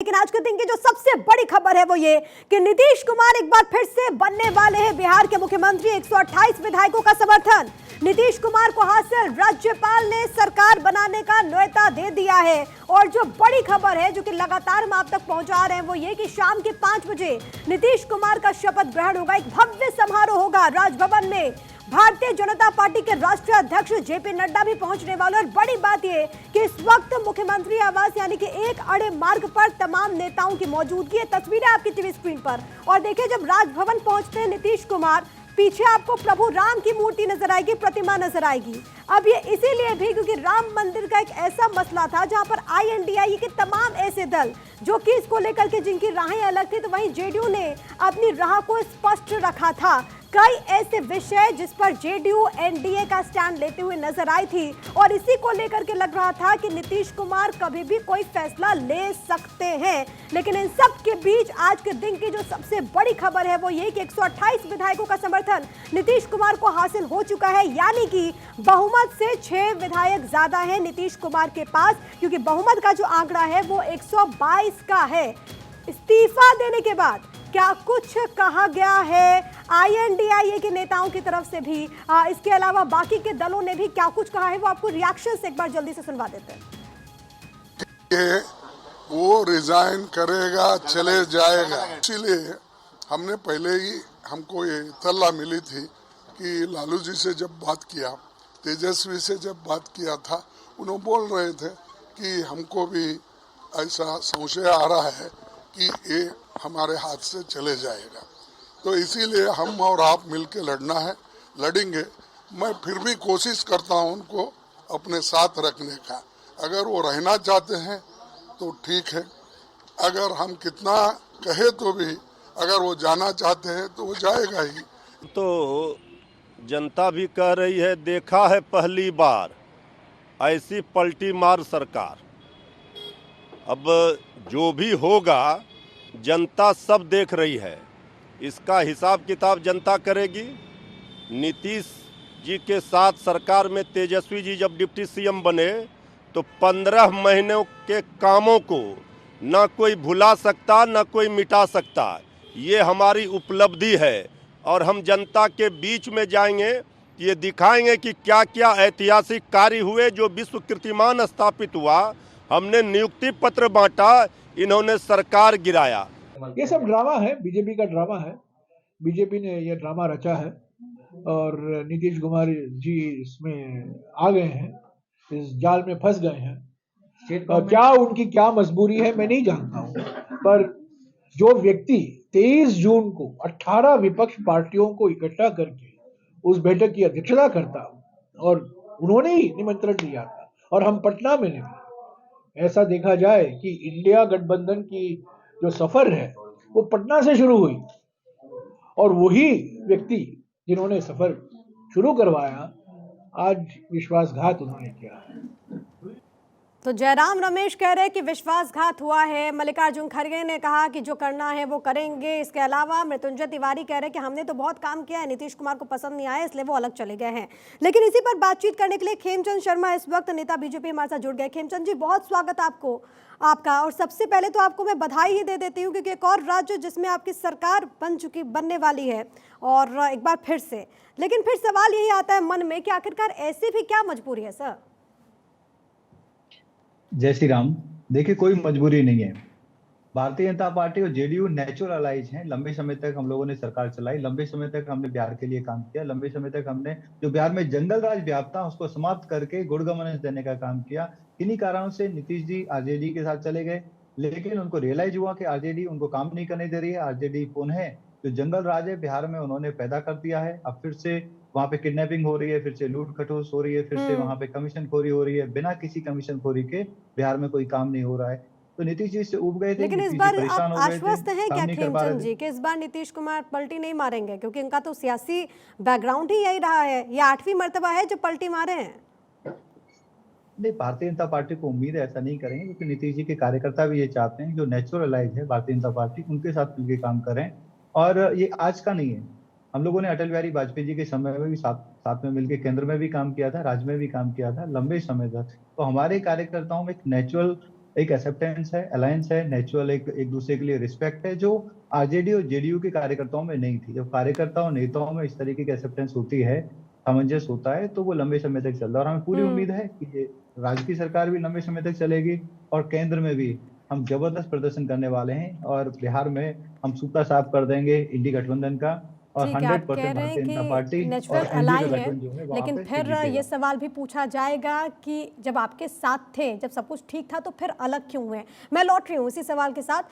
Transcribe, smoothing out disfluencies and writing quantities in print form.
लेकिन आज के दिन की जो सबसे बड़ी खबर है वो ये कि नीतीश कुमार एक बार फिर से बनने वाले हैं बिहार के मुख्यमंत्री। 128 विधायकों का समर्थन नीतीश कुमार को हासिल। राज्यपाल ने सरकार बनाने का न्योता दे दिया है। और जो बड़ी खबर है जो कि लगातार हम आप तक पहुंचा रहे हैं वो ये कि शाम के 5 बजे नीतीश कुमार का शपथ ग्रहण होगा। एक भव्य समारोह होगा राजभवन में। भारतीय जनता पार्टी के राष्ट्रीय अध्यक्ष जेपी नड्डा भी पहुंचने वाले। और बड़ी बात यह कि इस वक्त मुख्यमंत्री आवास यानी कि एक अड़े मार्ग पर तमाम नेताओं की मौजूदगी है। तस्वीरें आपकी टीवी स्क्रीन पर। और देखिए, जब राजभवन पहुंचते हैं नीतीश कुमार, पीछे आपको प्रभु राम की मूर्ति नजर आएगी, प्रतिमा नजर आएगी। अब ये इसीलिए भी क्योंकि राम मंदिर का एक ऐसा मसला था जहां पर आईएनडीआई के तमाम ऐसे दल जो कि इसको लेकर के जिनकी राहें अलग थी, तो वहीं जेडीयू ने अपनी राह को स्पष्ट रखा था। कई ऐसे विषय जिस पर जेडीयू एनडीए का स्टैंड लेते हुए नजर आई थी और इसी को लेकर के लग रहा था कि नीतीश कुमार कभी भी कोई फैसला ले सकते हैं। लेकिन इन सब के बीच आज के दिन की जो सबसे बड़ी खबर है वो ये कि 128 विधायकों का समर्थन नीतीश कुमार को हासिल हो चुका है। यानी कि बहुमत से 6 विधायक ज्यादा हैं नीतीश कुमार के पास, क्योंकि बहुमत का जो आंकड़ा है वो 122 का है। इस्तीफा देने के बाद क्या कुछ कहा गया है आईएनडीआई के नेताओं की तरफ से भी, इसके अलावा बाकी के दलों ने भी क्या कुछ कहा है, वो आपको रिएक्शंस एक बार जल्दी से सुनवा देते हैं। वो रिजाइन करेगा, चले जाएगा। इसीलिए हमने पहले ही, हमको ये इत्तला मिली थी कि लालू जी से जब बात किया, तेजस्वी से जब बात किया था, उन्होंने बोल रहे थे कि हमको भी ऐसा संशय आ रहा है कि ये हमारे हाथ से चले जाएगा। तो इसीलिए हम और आप मिलके लड़ना है, लड़ेंगे। मैं फिर भी कोशिश करता हूं उनको अपने साथ रखने का। अगर वो रहना चाहते हैं तो ठीक है, अगर हम कितना कहे तो भी अगर वो जाना चाहते हैं तो वो जाएगा ही। तो जनता भी कह रही है, देखा है पहली बार ऐसी पलटी मार सरकार। अब जो भी होगा जनता सब देख रही है, इसका हिसाब किताब जनता करेगी। नीतीश जी के साथ सरकार में तेजस्वी जी जब डिप्टी सीएम बने तो 15 महीनों के कामों को ना कोई भुला सकता ना कोई मिटा सकता। ये हमारी उपलब्धि है और हम जनता के बीच में जाएंगे, ये दिखाएंगे कि क्या क्या ऐतिहासिक कार्य हुए, जो विश्व कीर्तिमान स्थापित हुआ। हमने नियुक्ति पत्र बांटा, इन्होंने सरकार गिराया। ये सब ड्रामा है, बीजेपी का ड्रामा है। बीजेपी ने ये ड्रामा रचा है और नीतीश कुमार जी इसमें आ गए हैं, इस जाल में फंस गए हैं। क्या उनकी क्या मजबूरी है मैं नहीं जानता हूँ, पर जो व्यक्ति 23 जून को 18 विपक्ष पार्टियों को इकट्ठा करके उस बैठक की अध्यक्षता करता और उन्होंने ही निमंत्रण दिया था और हम पटना में नहीं, ऐसा देखा जाए कि इंडिया गठबंधन की जो सफर है वो पटना से शुरू हुई और वही व्यक्ति जिन्होंने सफर शुरू करवाया आज विश्वासघात उन्होंने किया है। तो जयराम रमेश कह रहे हैं कि विश्वासघात हुआ है। मल्लिकार्जुन खड़गे ने कहा कि जो करना है वो करेंगे। इसके अलावा मृत्युंजय तिवारी कह रहे हैं कि हमने तो बहुत काम किया है, नीतीश कुमार को पसंद नहीं आया इसलिए वो अलग चले गए हैं। लेकिन इसी पर बातचीत करने के लिए खेमचंद शर्मा इस वक्त नेता बीजेपी हमारे साथ जुड़ गए। खेमचंद जी, बहुत स्वागत आपका। और सबसे पहले तो आपको मैं बधाई ही दे देती हूँ क्योंकि एक और राज्य जिसमें आपकी सरकार बनने वाली है और एक बार फिर से। लेकिन फिर सवाल यही आता है मन में कि आखिरकार ऐसी भी क्या मजबूरी है सर? जय श्री राम। देखिए, कोई मजबूरी नहीं है। भारतीय जनता पार्टी और जेडीयू नेचुरल अलाइज हैं। लंबे समय तक हम लोगों ने सरकार चलाई, लंबे समय तक हमने बिहार के लिए काम किया, लंबे समय तक हमने जो बिहार में जंगल राज व्याप्त था उसको समाप्त करके गुड गवर्नेंस देने का काम किया। किन्हीं कारणों से नीतीश जी आरजेडी के साथ चले गए, लेकिन उनको रियलाइज हुआ कि आरजेडी उनको काम नहीं करने दे रही है। आरजेडी पुनः जो जंगल राज है बिहार में उन्होंने पैदा कर दिया है। अब फिर से वहां पे किडनैपिंग हो रही है, फिर से लूट खटोस हो रही है, फिर से वहां पे कमीशन खोरी हो रही है। बिना किसी कमीशन खोरी के बिहार में कोई काम नहीं हो रहा है। तो नीतीश जी से उब गए थे। लेकिन इस बार आप आश्वस्त हैं क्या खेमचंद जी कि इस बार नीतीश कुमार पलटी नहीं मारेंगे? क्योंकि इनका तो सियासी बैकग्राउंड ही यही रहा है। ये 8वीं मर्तबा है जो पलटी मारे हैं। नहीं, भारतीय जनता पार्टी को उम्मीद है ऐसा नहीं करेंगे, क्योंकि नीतीश जी के कार्यकर्ता भी ये चाहते हैं जो नेचुरल अलाइज है भारतीय जनता पार्टी उनके साथ मिलकर काम करें। और ये आज का नहीं है, हम लोगों ने अटल बिहारी वाजपेयी जी के समय में भी साथ में मिलकर केंद्र में भी काम किया था, राज्य में भी काम किया था लंबे समय तक। तो हमारे कार्यकर्ताओं में एक नेचुरल एक एक्सेप्टेंस है, अलायंस है, नेचुरल एक दूसरे के लिए रिस्पेक्ट है, जो आरजेडी और जेडीयू के कार्यकर्ताओं में नहीं थी। जब कार्यकर्ताओं नेताओं में इस तरीके की एक्सेप्टेंस होती है, सामंजस्य होता है, तो वो लंबे समय तक चलता है। और हमें पूरी उम्मीद है कि ये राज्य की सरकार भी लंबे समय तक चलेगी और केंद्र में भी हम जबरदस्त प्रदर्शन करने वाले हैं और बिहार में हम सूता साफ कर देंगे इंडी गठबंधन का और ठीक है, आप 100% कह रहे भारतीय हैं जनता कि पार्टी नेचुरल और एनडीए अलाई का है, गठबंधन जो है वहां लेकिन पे फिर जीतेगा। ये सवाल भी पूछा जाएगा कि जब आपके साथ थे, जब सब कुछ ठीक था, तो फिर अलग क्यों हुए? मैं लौट रही हूँ इसी सवाल के साथ।